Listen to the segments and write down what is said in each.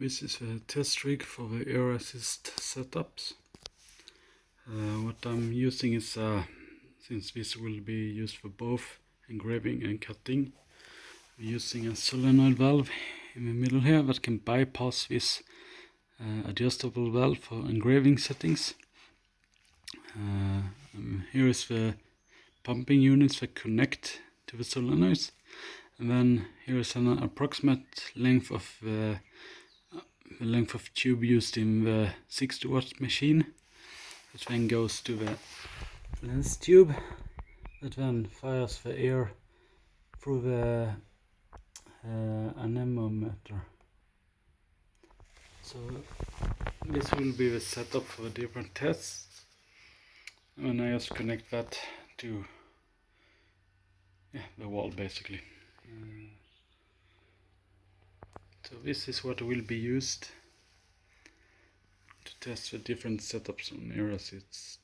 This is a test rig for the air assist setups. What I'm using is, since this will be used for both engraving and cutting, I'm using a solenoid valve in the middle here that can bypass this adjustable valve for engraving settings. Here is the pumping units that connect to the solenoids, and then here is an approximate length of the length of tube used in the 60-watt machine, which then goes to the lens tube that then fires the air through the anemometer. So this will be the setup for the different tests, and I just connect that to the wall basically. So this is what will be used to test the different setups on air assist.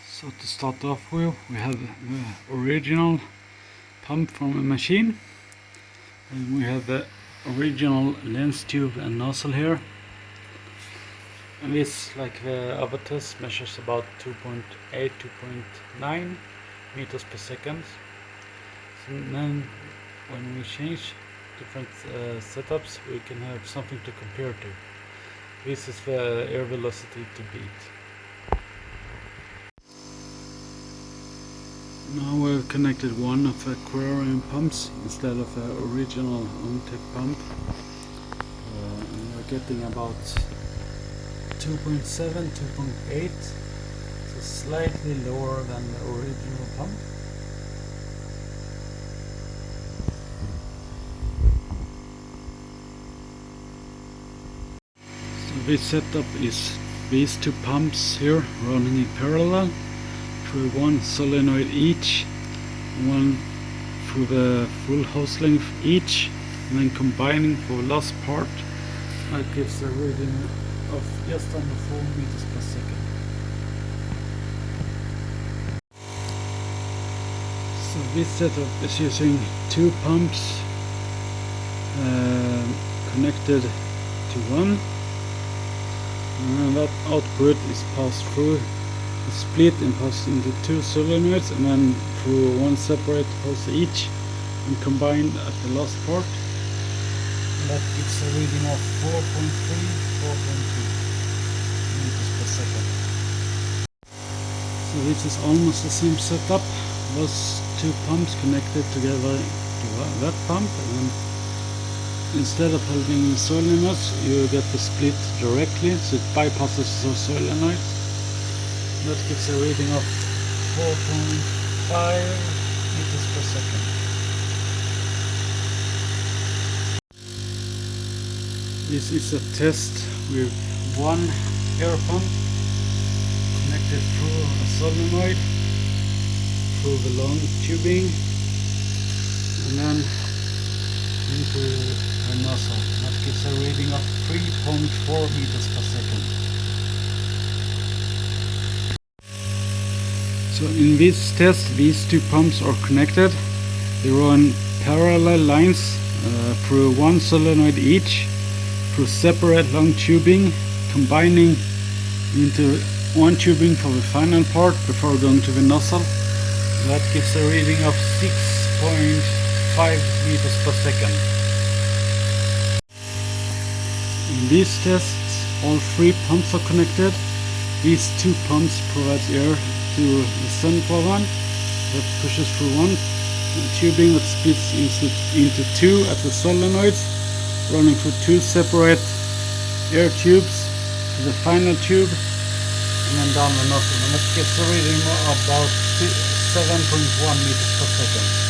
So to start off with, we have the original pump from the machine, and we have the original lens tube and nozzle here. And this, like the other test, measures about 2.8, 2.9 meters per second. So then when we change different setups, we can have something to compare to. This is the air velocity to beat. Now we've connected one of the aquarium pumps instead of the original Untitled pump. And we're getting about 2.7, 2.8, so slightly lower than the original pump. This setup is these two pumps here running in parallel through one solenoid each, one through the full hose length each, and then combining for the last part. That gives a reading of just under 4 meters per second. So this setup is using two pumps connected to one. And that output is passed through, is split and passed into two solenoids, and then through one separate hose each, and combined at the last part. And that gives a reading of 4.3, 4.2 meters per second. So this is almost the same setup. Those two pumps connected together to that pump, and then instead of having solenoids, you get the split directly, so it bypasses the solenoids. That gives a reading of 4.5 meters per second. This is a test with one air pump connected through a solenoid, through the long tubing, and then into a nozzle. That gives a reading of 3.4 meters per second. So in this test, these two pumps are connected. They run parallel lines through one solenoid each, through separate long tubing, combining into one tubing for the final part before going to the nozzle. That gives a reading of 6.5 meters per second. In these tests, all three pumps are connected. These two pumps provide air to the central one that pushes through one tubing that splits into two at the solenoids, running through two separate air tubes to the final tube, and then down the nozzle. And that gives a reading of about 7.1 meters per second.